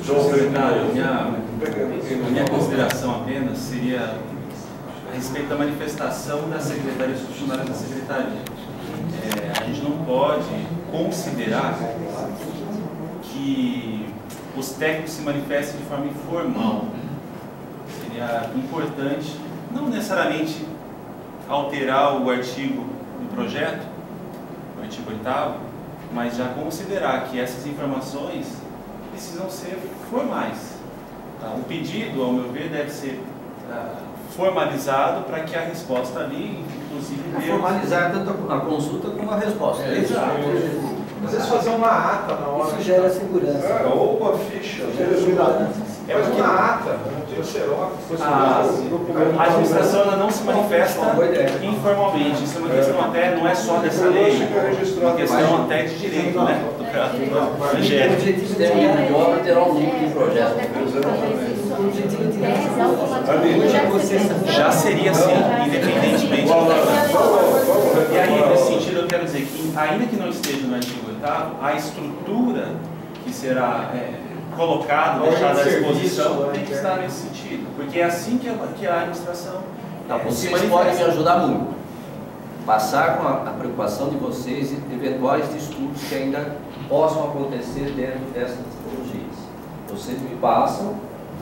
secretário, minha consideração apenas seria a respeito da manifestação da secretaria, dos funcionários da secretaria. A gente não pode considerar que os técnicos se manifestem de forma informal. Seria importante, não necessariamente alterar o artigo do projeto, o artigo 8º, mas já considerar que essas informações precisam ser formais. O pedido, ao meu ver, deve ser formalizado para que a resposta ali, inclusive... Formalizar tanto a consulta como a resposta. Exato. Às vezes fazer uma ata na hora. Isso gera segurança. Ou uma ficha. Faz uma ata, um xerox. A administração ela não se manifesta informalmente. Isso é uma questão até, não é só dessa lei, é uma questão até de direito, né? O objetivo de obra terá um link de projeto. Já seria assim, independentemente E aí, nesse sentido, eu quero dizer que, ainda que não esteja no artigo 8º, a estrutura que será colocada, deixada à disposição, tem que estar nesse sentido. Porque é assim que a administração Vocês podem me ajudar muito. Passar com a preocupação de vocês e eventuais estudos que ainda possam acontecer dentro dessas tecnologias. Vocês me passam,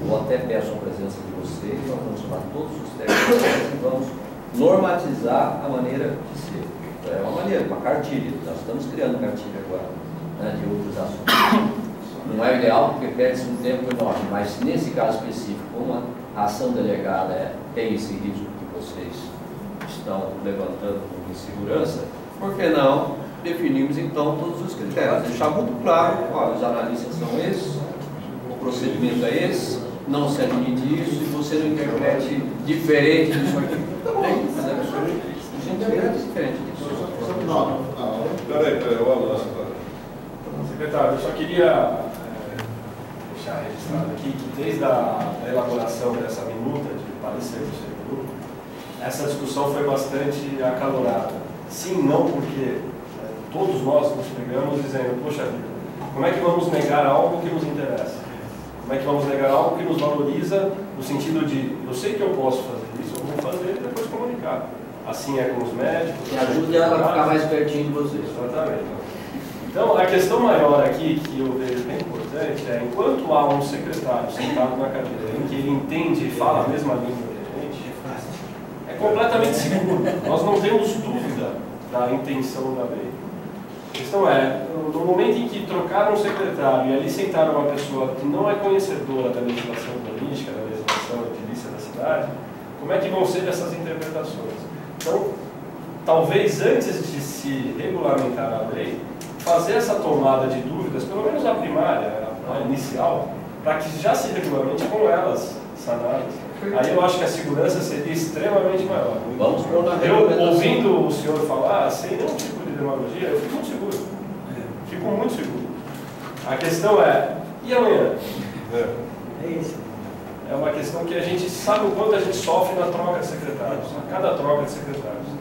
ou até peço a presença de vocês, nós vamos chamar todos os técnicos e vamos normatizar a maneira de ser. É uma maneira, uma cartilha. Nós estamos criando cartilha agora, né, de outros assuntos. Não é ideal porque perde-se um tempo enorme, mas nesse caso específico, como a ação delegada tem esse risco que vocês estão levantando com insegurança, por que não definimos então todos os critérios? Deixar muito claro, olha, os analistas são esses, o procedimento é esse, não se admite isso e você não interprete diferente disso aqui. Tá bom, mas é diferente disso. Peraí, secretário, eu só queria deixar registrado aqui que desde a elaboração dessa minuta de parecer do servidor, essa discussão foi bastante acalorada. Sim, não, porque todos nós nos pegamos dizendo, poxa vida, como é que vamos negar algo que nos interessa? Como é que vamos negar algo que nos valoriza no sentido de, eu sei que eu posso fazer isso, eu vou fazer e depois comunicar. Assim é com os médicos. Que ajude ela a ficar mais pertinho de vocês. Exatamente. Então, a questão maior aqui, que eu vejo bem importante, é enquanto há um secretário sentado na cadeira em que ele entende e fala a mesma língua que a gente, é completamente seguro. Nós não temos dúvida da intenção da lei. A questão é, no momento em que trocaram um secretário e ali sentaram uma pessoa que não é conhecedora da legislação urbanística, da legislação edilícia da cidade, como é que vão ser essas interpretações? Então, talvez antes de se regulamentar a lei, fazer essa tomada de dúvidas, pelo menos a primária, a inicial, para que já se regulamente com elas sanadas. Aí eu acho que a segurança seria extremamente maior. Vamos para uma Eu, ouvindo o senhor falar, sem nenhum tipo de demagogia, eu fico muito seguro. Fico muito seguro. A questão é, e amanhã? É isso. É uma questão que a gente sabe o quanto a gente sofre na troca de secretários, a cada troca de secretários.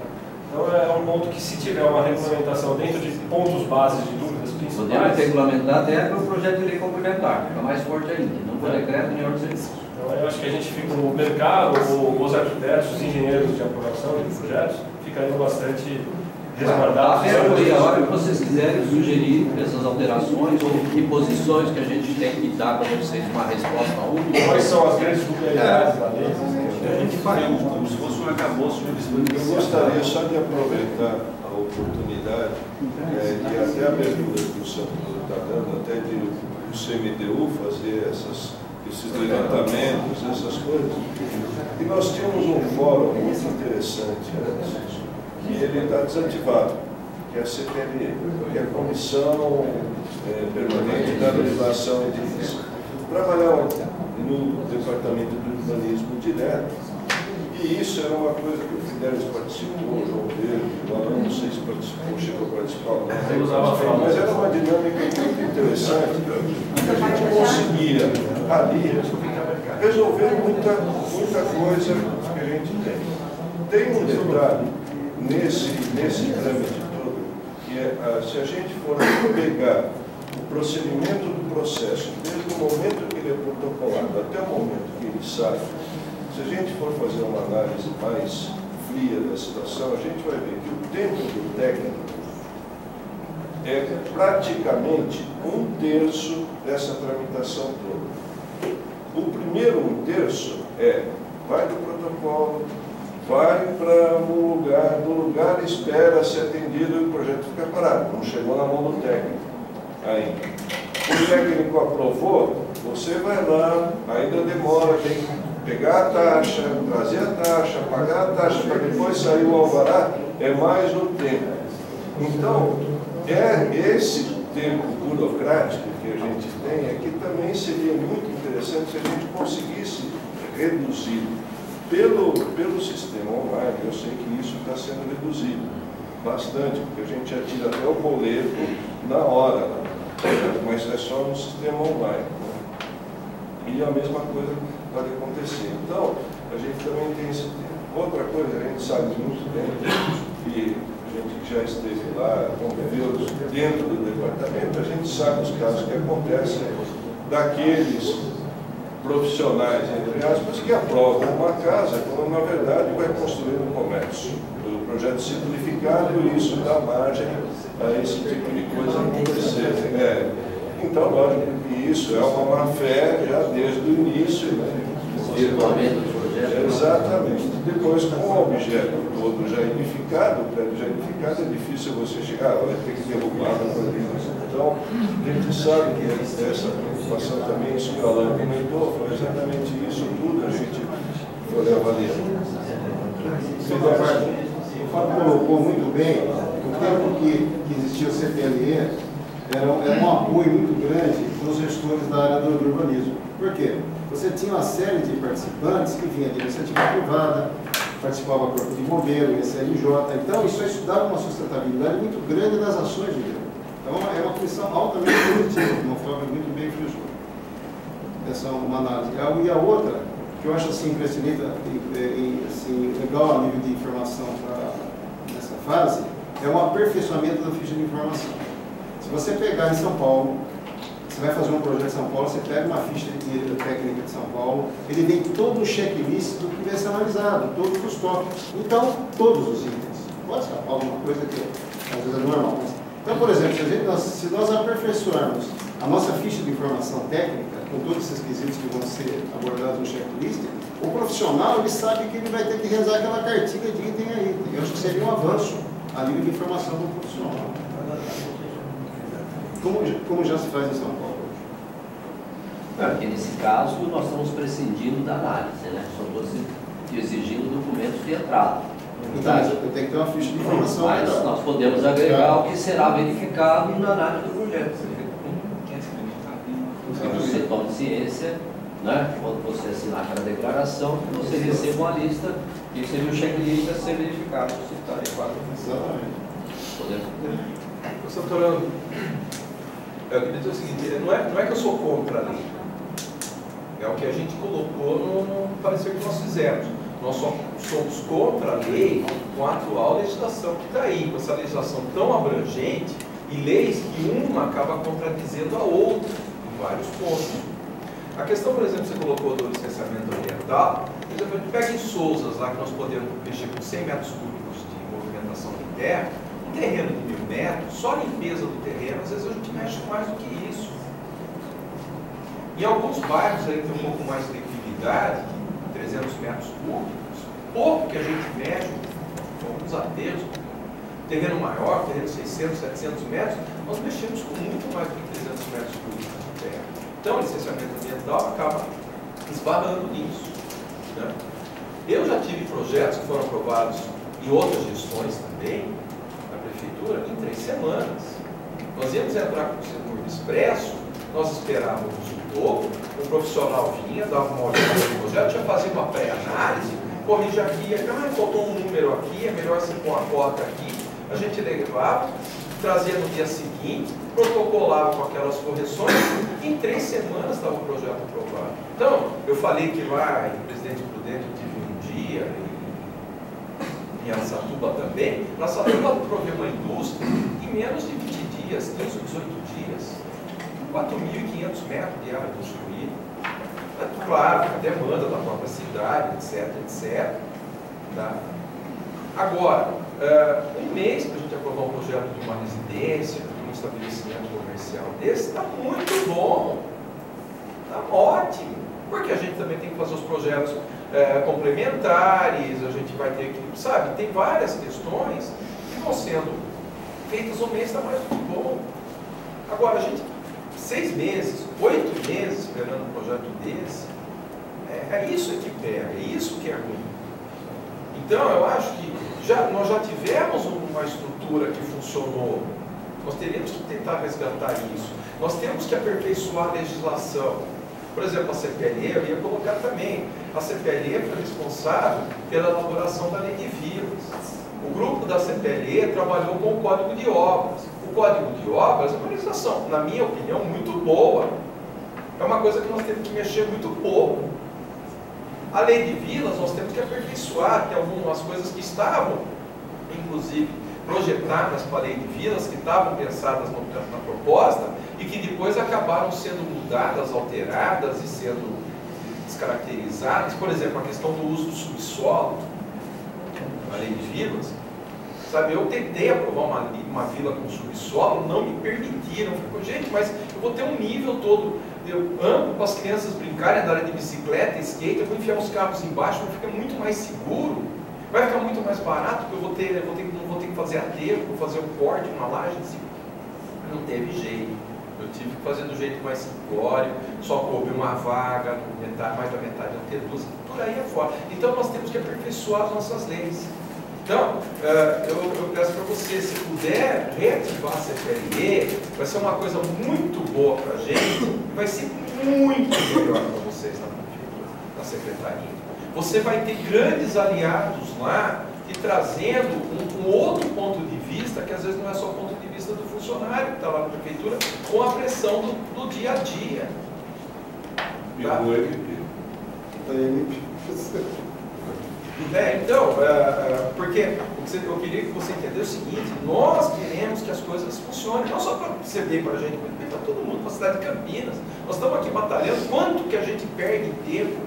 Então é um ponto que, se tiver uma regulamentação dentro de pontos bases de dúvidas podemos principais... regulamentar até para o projeto de lei complementar, fica mais forte ainda, não por decreto nem ordem de serviço. Então eu acho que a gente fica, o mercado, os arquitetos, os engenheiros de apuração de projetos, ficariam bastante resguardados. A hora que vocês quiserem sugerir essas alterações ou imposições que a gente tem que dar para vocês uma resposta única. Quais são as grandes peculiaridades da lei? A gente faz como se fosse um arcabouço de visões. Eu gostaria só de aproveitar a oportunidade e até a abertura que o Santoro está dando, até de o CMTU fazer esses levantamentos, essas coisas. E nós tínhamos um fórum muito interessante antes, que ele está desativado, que é a CPLE, que é a Comissão Permanente da Legislação Edilícia. Trabalhava no Departamento de Urbanismo direto, e isso era uma coisa que o Fidelis participou, o João Pedro, não sei se participou, chegou a participar, mas era uma dinâmica muito interessante, que a gente conseguia ali resolver muita coisa que a gente tem. Tem um detalhe nesse trâmite todo, que é, se a gente for pegar o procedimento processo, desde o momento que ele é protocolado até o momento que ele sai, se a gente for fazer uma análise mais fria da situação, a gente vai ver que o tempo do técnico é praticamente 1/3 dessa tramitação toda. O primeiro 1/3 vai do protocolo, vai para um lugar, do lugar espera ser atendido e o projeto fica parado, não chegou na mão do técnico ainda. O técnico aprovou, você vai lá, ainda demora, tem que pegar a taxa, trazer a taxa, pagar a taxa, para depois sair o alvará, é mais um tempo. Então, esse tempo burocrático que a gente tem aqui também seria muito interessante se a gente conseguisse reduzir pelo sistema online. Eu sei que isso está sendo reduzido bastante, porque a gente já tira até o boleto na hora, mas é só no sistema online, né? E a mesma coisa pode acontecer. Então, a gente também tem esse tempo. Outra coisa, a gente sabe muito bem, e a gente que já esteve lá, conviveu dentro do departamento, a gente sabe os casos que acontecem daqueles profissionais, entre aspas, que aprovam uma casa quando, na verdade, vai construir um comércio. O projeto simplificado, e isso dá margem a esse tipo de coisa acontecer. Então, lógico que isso é uma má-fé já desde o início, né? Exatamente. Depois, com o objeto todo já edificado, o prédio já edificado, é difícil você chegar, vai ter que derrubar. Então, a gente sabe que essa preocupação também, isso que o Alan comentou, foi exatamente isso tudo, a gente foi avaliando. O Fábio colocou muito bem, o tempo que existia o CPLE era um apoio muito grande para os gestores da área do urbanismo. Por quê? Você tinha uma série de participantes que vinham de iniciativa privada, participava do Corpo de Bombeiro, SLJ, então isso dava uma sustentabilidade muito grande nas ações de governo. Então é uma comissão altamente positiva, como o Fábio muito bem frisou. Essa é uma análise. E a outra, que eu acho assim, impressionante, assim, legal a nível de informação nessa fase, é o aperfeiçoamento da ficha de informação. Se você pegar em São Paulo, você vai fazer um projeto em São Paulo, você pega uma ficha técnica de São Paulo, ele vem todo o checklist do que vai ser analisado, todos os tópicos. Então, todos os itens. Pode ser alguma coisa que às vezes é normal. Então, por exemplo, se nós aperfeiçoarmos a nossa ficha de informação técnica, com todos esses quesitos que vão ser abordados no checklist, o profissional ele sabe que ele vai ter que rezar aquela cartilha de item a item. Eu acho que seria um avanço a nível de informação do profissional. Como já se faz em São Paulo? Porque nesse caso nós estamos prescindindo da análise, né? Só estou exigindo documentos de entrada. Então, eu tenho que ter uma ficha de informação. Mas nós podemos agregar o que será verificado na análise do projeto. Você toma ciência, né? Quando você assinar aquela declaração, você receba uma lista e seria o checklist a ser verificado. Se está adequado. Exatamente. Podemos. Santorano, eu queria dizer o seguinte, não é que eu sou contra a lei, é o que a gente colocou no parecer que nós fizemos. Nós só somos contra a lei com a atual legislação que está aí, com essa legislação tão abrangente e leis que uma acaba contradizendo a outra em vários pontos. A questão, por exemplo, que você colocou do licenciamento ambiental, por exemplo, a gente pega em Souzas, lá que nós podemos mexer com 100 metros cúbicos de movimentação de terra, um terreno de 1000 metros, só a limpeza do terreno, às vezes a gente mexe mais do que isso. Em alguns bairros aí tem um pouco mais de liquididade, 300 metros cúbicos, pouco que a gente mexe, com alguns aterros, terreno maior, terreno de 600, 700 metros, nós mexemos com muito mais do que 300 metros cúbicos de terra. Então, o licenciamento ambiental acaba esbarrando nisso, né? Eu já tive projetos que foram aprovados em outras gestões também, na prefeitura, em 3 semanas. Nós íamos entrar com o seguro expresso, nós esperávamos um pouco, o profissional vinha, dava uma olhada no projeto, já fazia uma pré-análise, corrige aqui, faltou um número aqui, é melhor você pôr a cota aqui, a gente levava, trazia no dia seguinte, protocolava com aquelas correções, em 3 semanas estava o projeto aprovado. Então, eu falei que lá em Presidente Prudente eu tive um dia, em Araçatuba também, na Araçatuba eu provei uma indústria em menos de 20 dias, 15 ou 18 dias. 4.500 metros de área construída. Claro, a demanda da própria cidade, etc, etc. Tá? Agora, um mês para a gente aprovar um projeto de uma residência, de um estabelecimento comercial desse, está muito bom. Está ótimo. Porque a gente também tem que fazer os projetos complementares, a gente vai ter que, sabe, tem várias questões que vão sendo feitas um mês, está mais do que bom. Agora, a gente, 6 meses, 8 meses esperando um projeto desse, é isso que pega, é isso que é ruim. Então, eu acho que nós já tivemos uma estrutura que funcionou, nós teríamos que tentar resgatar isso, nós temos que aperfeiçoar a legislação. Por exemplo, a CPLE, eu ia colocar também, a CPLE foi responsável pela elaboração da lei de vilas. O grupo da CPLE trabalhou com o Código de Obras. O Código de Obras é uma legislação, na minha opinião, muito boa. É uma coisa que nós temos que mexer muito pouco. A lei de vilas nós temos que aperfeiçoar, tem algumas coisas que estavam, inclusive, projetadas para a lei de vilas, que estavam pensadas na proposta, e que depois acabaram sendo mudadas, alteradas e sendo descaracterizadas. Por exemplo, a questão do uso do subsolo, a lei de vilas. Sabe, eu tentei aprovar uma vila com subsolo, não me permitiram. Eu falei, gente, mas eu vou ter um nível todo amplo para as crianças brincarem, andarem de bicicleta, skate, eu vou enfiar os carros embaixo, vai ficar muito mais seguro, vai ficar muito mais barato, porque não vou ter que fazer aterro, vou fazer um corte, uma laje, assim. Não teve jeito. Eu tive que fazer do jeito mais simplório, só coube uma vaga, mais da metade não ter duas, por aí afora. Então nós temos que aperfeiçoar as nossas leis. Então, eu peço para você, se puder reativar a CPLE, vai ser uma coisa muito boa para a gente e vai ser muito melhor para vocês na prefeitura, na secretaria. Você vai ter grandes aliados lá e trazendo um outro ponto de vista, que às vezes não é só o ponto de vista do funcionário que está lá na prefeitura, com a pressão do dia a dia. Tá? Então, porque eu queria que você entendesse o seguinte, nós queremos que as coisas funcionem, não só para ser bem para a gente, mas para todo mundo, para a cidade de Campinas. Nós estamos aqui batalhando, quanto que a gente perde em tempo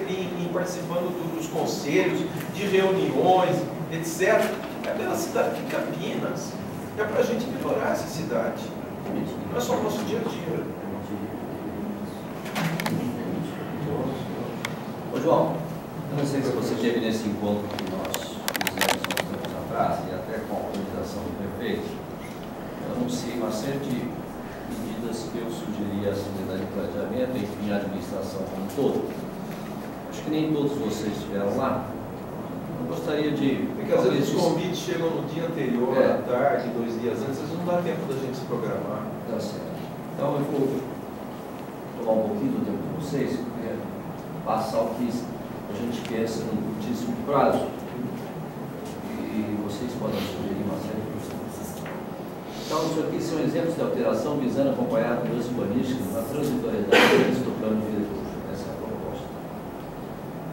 em participando dos conselhos, de reuniões, etc. É pela cidade de Campinas, é para a gente melhorar essa cidade, não é só o nosso dia a dia. Ô João, eu não sei se você teve nesse encontro que nós fizemos uns tempos atrás, e até com a autorização do prefeito, eu anunciei uma série de medidas que eu sugeri à Secretaria de Planejamento, enfim, à administração como um todo. Acho que nem todos vocês estiveram lá. Eu gostaria de... Porque às vezes os convites chegam no dia anterior, à tarde, 2 dias antes, às vezes não dá tempo da gente se programar. Tá certo. Então eu vou tomar um pouquinho do tempo de vocês, porque passar o que a gente pensa num curtíssimo prazo e vocês podem sugerir uma série de coisas. Então, isso aqui são exemplos de alteração visando acompanhar a mudança urbanística na transitoriedade do plano de vida pública. Essa é a proposta.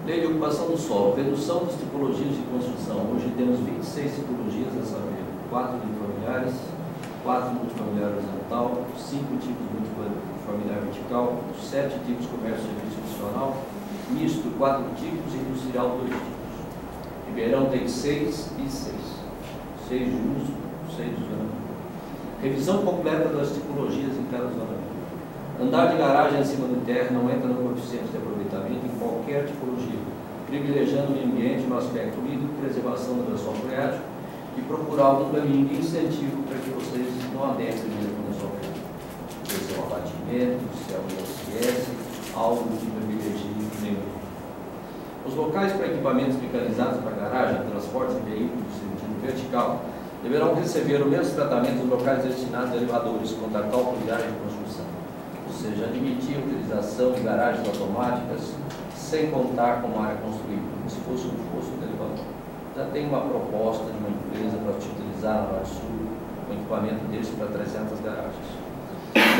Lei de ocupação do solo, redução das tipologias de construção. Hoje temos 26 tipologias, a saber, 4 unifamiliares, 4 multifamiliares horizontal, 5 tipos de multifamiliar vertical, 7 tipos de comércio e serviço institucional, misto 4 tipos e industrial 2 tipos. Ribeirão tem 6 e 6. 6 de uso, 6 de zona. Revisão completa das tipologias em cada zona. Andar de garagem acima do terra não entra no coeficiente de aproveitamento em qualquer tipologia, privilegiando o meio ambiente no aspecto hídrico, preservação do lençol freático e procurar algum caminho de incentivo para que vocês não adentrem mesmo no lençol freático. Se é um abatimento, se é um ISS, algo que privilegie o meio ambiente. Os locais para equipamentos mecanizados para garagem, transportes e veículos de sentido vertical deverão receber o mesmo tratamento dos locais destinados a elevadores, quanto a cálculo de área de construção. Ou seja, admitir a utilização de garagens automáticas sem contar com área construída, como se fosse um fosso de elevador. Já tem uma proposta de uma empresa para te utilizar na Norte Sul, um equipamento desse para 300 garagens.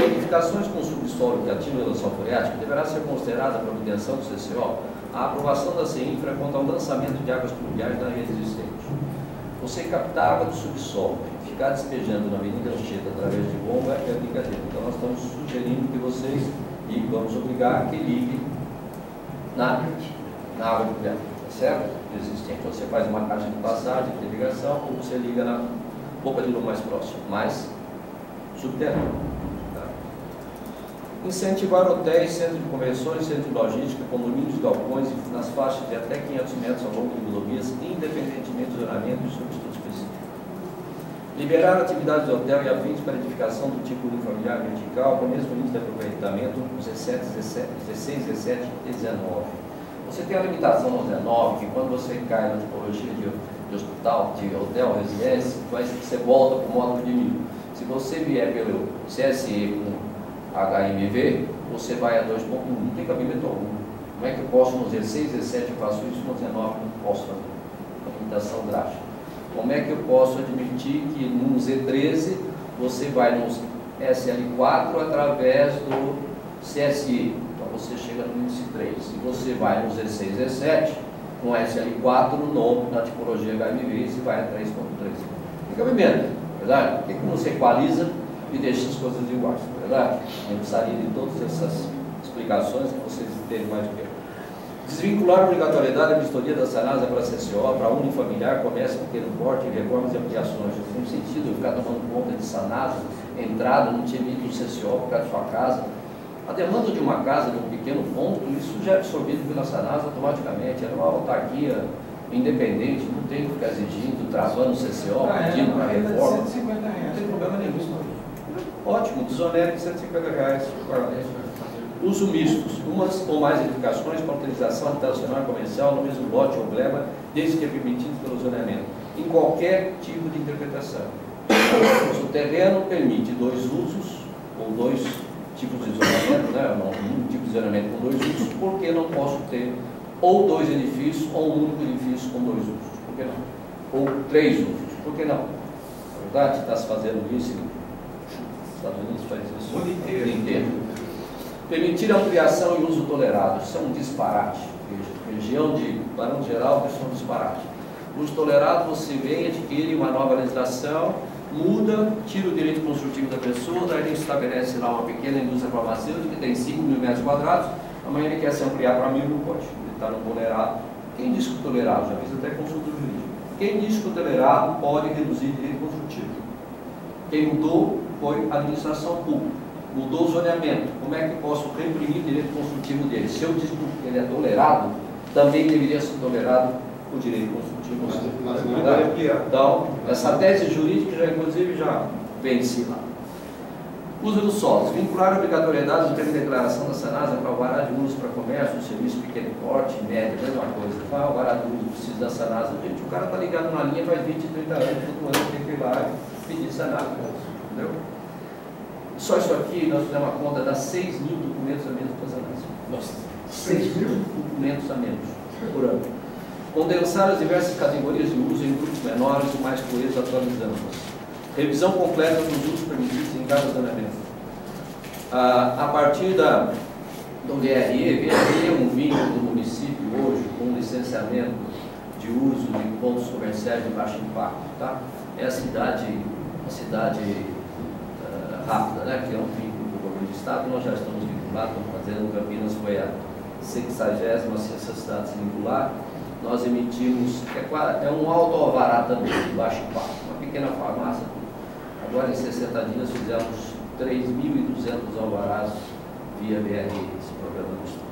Modificações com subsolo que atingem o lençol freático deverá ser considerada a providência do CCO a aprovação da CEINFRA quanto ao lançamento de águas pluviais na rede existente. Você captar água do subsolo, ficar despejando na Avenida Anchieta através de bomba é brincadeira. Então nós estamos sugerindo que vocês, e vamos obrigar que ligue na água de Cunha, tá certo? Existente. Você faz uma caixa de passagem, de ligação, ou você liga na boca de luz mais próxima, mais subterrâneo. Tá? Incentivar hotéis, centros de convenções, centros de logística, condomínios e galpões nas faixas de até 500 metros ao longo de rodovias, independentemente do zonamento e substituto específico. Liberar atividades de hotel e afins para edificação do tipo unifamiliar vertical, com o mesmo índice de aproveitamento 16, 17 e 19. Você tem a limitação no 19, que quando você cai na tipologia de hospital, de hotel, residência, você volta para o módulo de 1000. Se você vier pelo CSE com HMV, você vai a 2.1, não tem cabimento algum. Como é que eu posso no 16, 17 eu faço isso, no 19 não posso fazer? Uma limitação drástica. Como é que eu posso admitir que no Z13 você vai no SL4 através do CSI? Então você chega no índice 3. Se você vai no Z6, Z7, com SL4 na tipologia HMV, você vai a 3.3. Tem cabimento, verdade? Por que não se equaliza e deixa as coisas iguais, verdade? Eu precisaria de todas essas explicações que vocês terem mais do que eu. Desvincular a obrigatoriedade da vistoria da SANASA para a CCO, para unifamiliar, comércio, pequeno porte, reformas e ampliações. Não tem sentido eu ficar tomando conta de SANASA, entrada, não tinha emitido o CCO por causa da sua casa. A demanda de uma casa, de um pequeno ponto, isso já é absorvido pela SANASA automaticamente. Era uma autarquia independente, não tem que ficar exigindo, travando o CCO, pedindo para reforma. R$150. Não tem problema nenhum. Ótimo, desonere de R$150. Uso mistos, umas ou mais edificações para utilização habitacional e comercial no mesmo lote ou gleba, desde que é permitido pelo zoneamento, em qualquer tipo de interpretação. Se o terreno permite 2 usos, ou 2 tipos de zonamento, né? Um tipo de zonamento com 2 usos, por que não posso ter ou 2 edifícios, ou um único edifício com 2 usos? Por que não? Ou 3 usos? Por que não? Na verdade, está se fazendo isso, os Estados Unidos faz isso o mundo inteiro. Permitir ampliação e uso tolerado, isso é um disparate. Região de Barão Geraldo, isso é um disparate. Uso tolerado, você vem, adquire uma nova legislação, muda, tira o direito construtivo da pessoa, daí ele estabelece lá uma pequena indústria farmacêutica que tem 5.000 metros quadrados, amanhã ele quer se ampliar para 1.000, não pode. Ele está no tolerado. Quem diz que o tolerado? Já fiz até consulta jurídica. Quem diz que o tolerado pode reduzir direito construtivo? Quem mudou foi a administração pública. Mudou o zoneamento. Como é que eu posso reprimir o direito construtivo dele? Se eu digo que ele é tolerado, também deveria ser tolerado o direito construtivo. Então, essa tese jurídica já, inclusive, já vence lá. Uso dos solos. Vincular a obrigatoriedade do termo de declaração da SANASA para o alvará de uso para comércio, serviço pequeno porte, médio, mesma coisa. O alvará de uso precisa da SANASA. Gente, o cara está ligado na linha faz 20, 30 anos, todo ano tem que ir lá e pedir SANASA. Entendeu? Só isso aqui, nós fizemos uma conta, dá 6.000 documentos a menos para a SANASA. Nossa, 6.000 documentos a menos por ano. Condensar as diversas categorias de uso em grupos menores e mais coesos, atualizando-as. Revisão completa dos usos permitidos em cada zoneamento. A partir do VRE é um vínculo do município hoje com licenciamento de uso de pontos comerciais de baixo impacto. Tá? É a cidade rápida, né? Que é um vínculo do governo do estado. Nós já estamos vinculados, estamos fazendo. Campinas foi a 66ª cidade se vincular. Nós emitimos, é um auto-alvará também, de baixo impacto, uma pequena farmácia. Agora em 60 dias fizemos 3.200 alvarás via VRE, esse programa do Estado.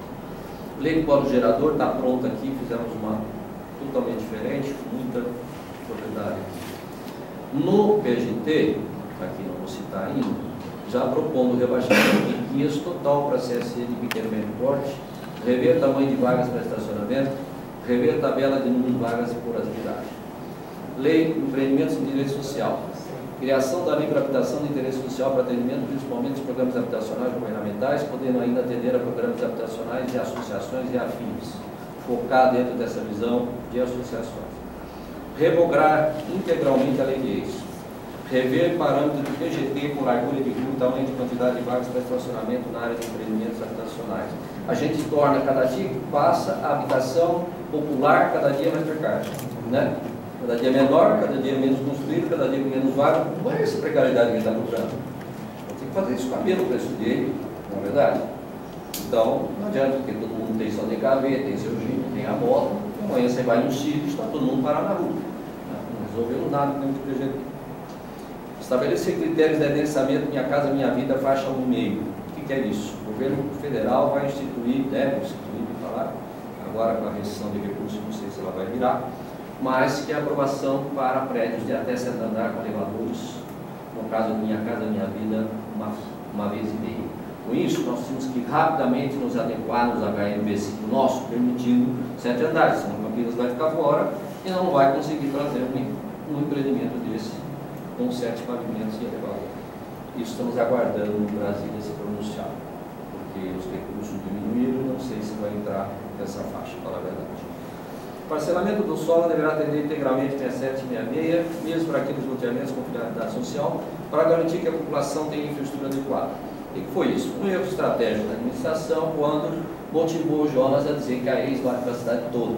Lei do Polo Gerador está pronta aqui, fizemos uma totalmente diferente, com muita propriedade. No PGT, aqui não vou citar ainda, já propondo o rebaixamento de guias total para CSE de pequeno e médio porte, rever tamanho de vagas para estacionamento, rever tabela de número de vagas por atividade. Lei de empreendimentos de direito social. Criação da livre habitação de interesse social para atendimento principalmente dos programas habitacionais governamentais, podendo ainda atender a programas habitacionais de associações e afins. Focar dentro dessa visão de associações. Revogar integralmente a lei de ex. Rever parâmetros do PGT com largura de rua e tamanho de quantidade de vagas para estacionamento na área de empreendimentos habitacionais. A gente torna, cada dia que passa, a habitação popular cada dia mais precária, né? Cada dia menor, cada dia menos construído, cada dia menos vaga. Não é essa precariedade que a gente está procurando. Tem que fazer isso caber no preço dele, não é verdade? Então, não adianta, porque todo mundo tem só DKV, tem seu Jeep, tem a moto, amanhã você vai no sítio e está todo mundo parado na rua. Não resolveu nada no mesmo projeto. Estabelecer critérios de adensamento Minha Casa Minha Vida, faixa 1,5. O que é isso? O governo federal vai instituir, deve instituir, falar, agora com a restrição de recursos, não sei se ela vai virar, mas que é aprovação para prédios de até 7 andares com elevadores, no caso Minha Casa Minha Vida, uma vez e meia. Com isso, nós temos que rapidamente nos adequar nos HMB5 nosso, permitindo 7 andares, senão o Campinas vai ficar fora e não vai conseguir trazer um empreendimento desse com 7 pavimentos e elevador. Isso estamos aguardando no Brasil se pronunciar, porque os recursos diminuíram, não sei se vai entrar nessa faixa, para a verdade. O parcelamento do solo deverá atender integralmente 67 e 66, mesmo para aqueles loteamentos com finalidade social, para garantir que a população tenha infraestrutura adequada. O que foi isso? Um erro estratégico da administração, quando motivou o Jonas a dizer que a ex bate para a cidade toda.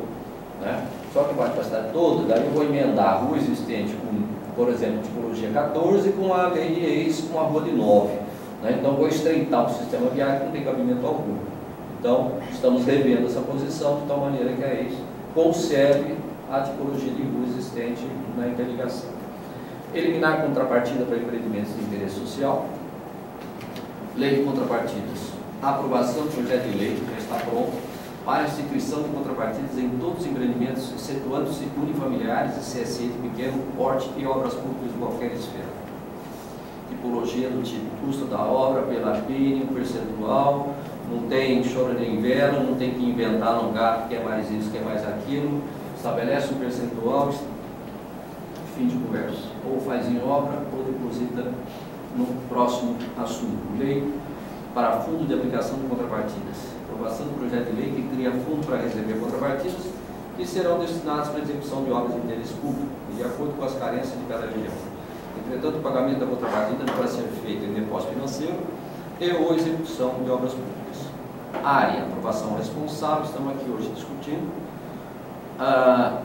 Né? Só que bate para a cidade toda, daí eu vou emendar a rua existente com, por exemplo, tipologia 14, com a lei de ex com a rua de 9. Né? Então, vou estreitar o sistema viário que não tem cabimento algum. Então, estamos revendo essa posição de tal maneira que a ex conserve a tipologia de rua existente na interligação. Eliminar contrapartida para empreendimentos de interesse social. Lei de contrapartidas. A aprovação do projeto de lei, que já está pronto, para a instituição de contrapartidas em todos os empreendimentos, excetuando-se unifamiliares e CSI de pequeno porte e obras públicas de qualquer esfera. Tipologia do tipo custo da obra pela PIN, percentual, não tem choro nem vela, não tem que inventar um gato que é mais isso, que é mais aquilo, estabelece um percentual, fim de conversa. Ou faz em obra ou deposita no próximo assunto. Lei para fundo de aplicação de contrapartidas. Aprovação do projeto de lei que cria fundo para receber contrapartidas que serão destinados para a execução de obras de interesse público, de acordo com as carências de cada região. Entretanto, o pagamento da contrapartida não pode ser feito em depósito financeiro e ou execução de obras públicas. Área, aprovação responsável, estamos aqui hoje discutindo.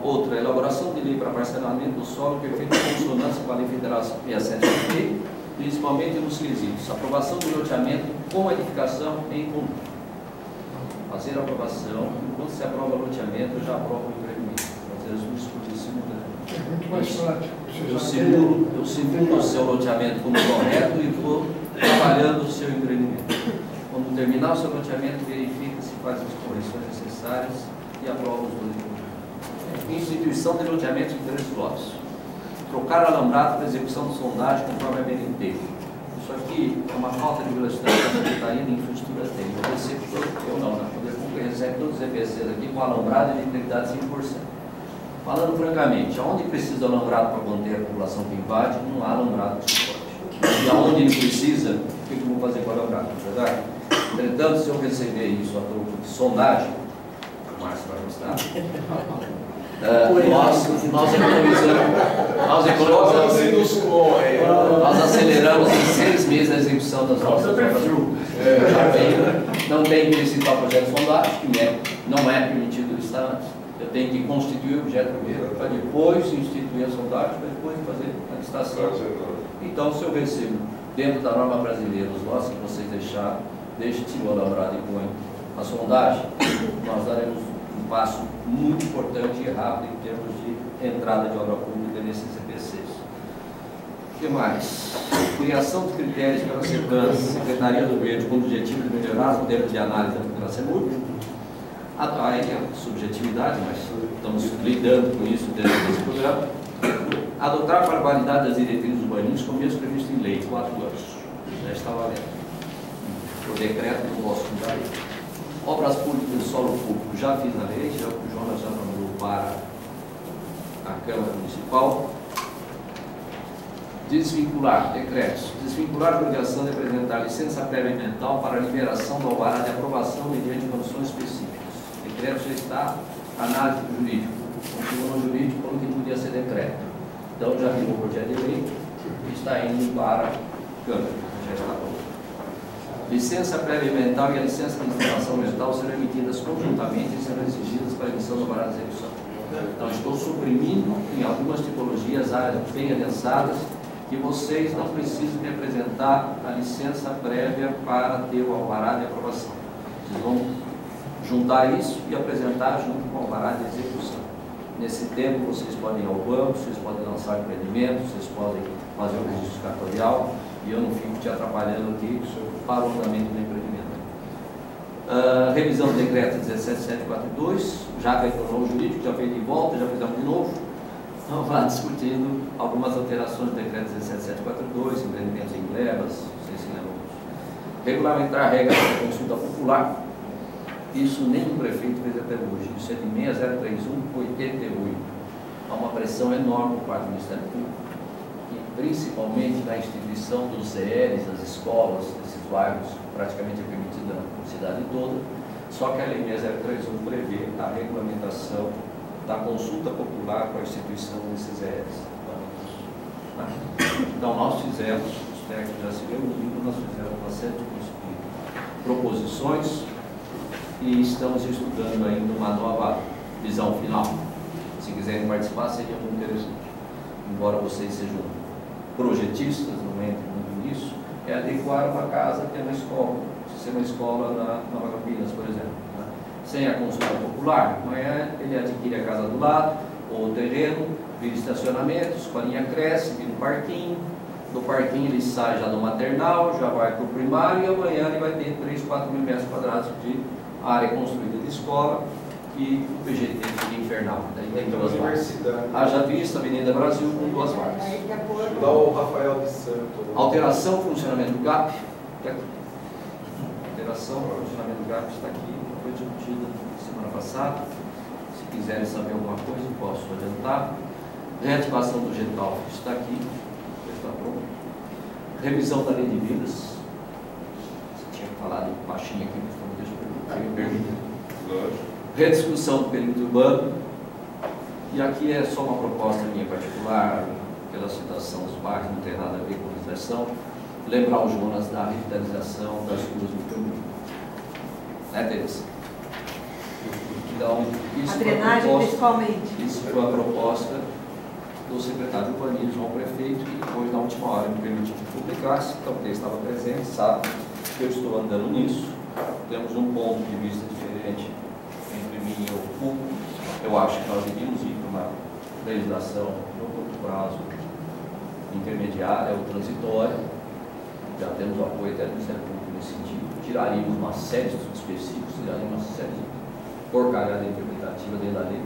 Outra, elaboração de lei para parcelamento do solo, perfeita consonância com a lei federal 67, principalmente nos quesitos. Aprovação do loteamento com edificação em comum. Fazer a aprovação, enquanto se aprova o loteamento, eu já aprovo o empreendimento. Fazer as duas coisas simultâneamente. É muito mais prático. Eu simulo o seu loteamento como correto e vou trabalhando o seu empreendimento. Quando terminar o seu loteamento, verifica se faz as correções necessárias e aprova os dois empreendimentos. Instituição de loteamento em 3 lotes. Trocar alambrado para execução de sondagem conforme a BNT. Isso aqui é uma falta de velocidade da Secretaria de Infraestrutura tem. Eu recebo eu não, né? O Poder Público recebe todos os EPCs aqui com alambrado de integridade 5%. Falando francamente, aonde precisa de alambrado para conter a população que invade, não há alambrado que suporte. E aonde ele precisa, o que eu vou fazer com o alambrado, não é verdade? Entretanto, se eu receber isso a troco de sondagem, o Márcio vai gostar. Nós aceleramos em 6 meses a execução das nossas obras públicas. Não tem que licitar o projeto de sondagem, que não é permitido listar antes. Eu tenho que constituir o objeto primeiro, para depois instituir a sondagem, para depois fazer a licitação. Então, se eu recebo dentro da norma brasileira os lotes que vocês deixaram, deixe o alambrado e põe a sondagem, nós daremos um passo muito importante e rápido em termos de entrada de obra pública nesses EPCs. O que mais? Criação de critérios para a segurança, Secretaria do Verde, com o objetivo de melhorar os modelos de análise da vigilância pública. Aí é subjetividade, mas estamos lidando com isso dentro desse programa. Adotar para a validade das diretrizes urbanísticas, como mesmo previsto em lei, 4 anos. Já está valendo. Por decreto, não posso mudar aí. Obras públicas de solo público, já fiz a lei, já o Jonas já mandou para a Câmara Municipal. Desvincular, decretos. Desvincular a obrigação de apresentar licença prévia ambiental para a liberação do alvará de aprovação mediante condições específicas. O decreto já está, análise do jurídico. Continua no jurídico como que podia ser decreto. Então já virou o projeto de lei e está indo para a Câmara, já está pronto. Licença prévia ambiental e a licença de instalação ambiental serão emitidas conjuntamente e serão exigidas para a emissão do alvará de execução. Então, estou suprimindo em algumas tipologias, áreas bem adensadas, que vocês não precisam me apresentar a licença prévia para ter o alvará de aprovação. Vocês vão juntar isso e apresentar junto com o alvará de execução. Nesse tempo, vocês podem ir ao banco, vocês podem lançar empreendimentos, vocês podem fazer o registro cartorial, e eu não fico te atrapalhando aqui para o andamento do empreendimento. Revisão do decreto 17742, já retornou o jurídico, já veio de volta, já fizemos de novo. Vamos lá discutindo algumas alterações do decreto 17742, empreendimentos em glebas, vocês se lembram. Regulamentar a regra da consulta popular. Isso nenhum prefeito fez até hoje. Isso é de 6031/88. Há uma pressão enorme por parte do Ministério Público, e principalmente na instituição dos CRs, das escolas, desses bairros, praticamente é permitida na cidade toda. Só que a Lei 6031 prevê a regulamentação da consulta popular com a instituição desses CRs. Então, nós fizemos, os técnicos já se reuniram, nós fizemos uma série de proposições e estamos estudando ainda uma nova visão final. Se quiserem participar, seria muito interessante. Embora vocês sejam projetistas, não entrem muito nisso, é adequar uma casa a ter uma escola. Se ser uma escola na Nova Campinas, por exemplo, né? Sem a consulta popular, amanhã ele adquire a casa do lado, ou o terreno, vira estacionamento, a escolinha cresce, vira um parquinho. Do parquinho ele sai já do maternal, já vai para o primário, e amanhã ele vai ter 3, 4 mil metros quadrados de área construída de escola, e o PGT fica infernal. Daí tem duas vagas. Haja vista, Avenida Brasil, com 2 vagas. Lá o Rafael de Santo. Alteração, funcionamento do GAP. Alteração, funcionamento do GAP está aqui, foi discutida semana passada. Se quiserem saber alguma coisa, posso adiantar. Reativação do GETAL está aqui, está pronto. Revisão da lei de vidas. Você tinha falado baixinho aqui, mas deixa eu perguntar. Rediscussão do perímetro urbano. E aqui é só uma proposta minha particular, pela situação dos bairros, não tem nada a ver com a legislação. Lembrar o Jonas da revitalização das ruas do Campo. Né, Teresa? Então, a drenagem, principalmente. Isso foi a proposta do secretário de urbanismo ao prefeito, que depois, na última hora, me permitiu que publicasse. Então, quem estava presente sabe que eu estou andando nisso. Temos um ponto de vista diferente entre mim e o público. Eu acho que nós devíamos ir para uma legislação no curto prazo intermediária ou transitória. Já temos o apoio até do Ministério Público nesse sentido. Tiraríamos uma série de estudos específicos, tiraríamos uma série de porcaria interpretativa dentro da lei.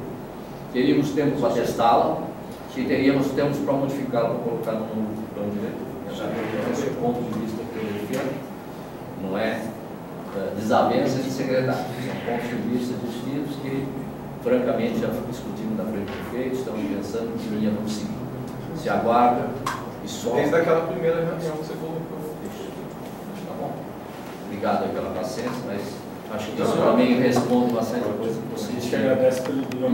Teríamos tempo para testá-la, e teríamos tempo para modificá-la, para colocar no plano diretor. Esse é o ponto de vista que eu defendo. Não é desavenças de secretário, são pontos de vista distintos que, francamente, já discutimos na frente do prefeito, estamos pensando que linha vamos seguir. Se aguarda e só. Desde aquela primeira reunião que você colocou. Tá bom? Obrigado aí pela paciência, mas acho que isso também responde uma série de coisas que vocês. A gente agradece pelo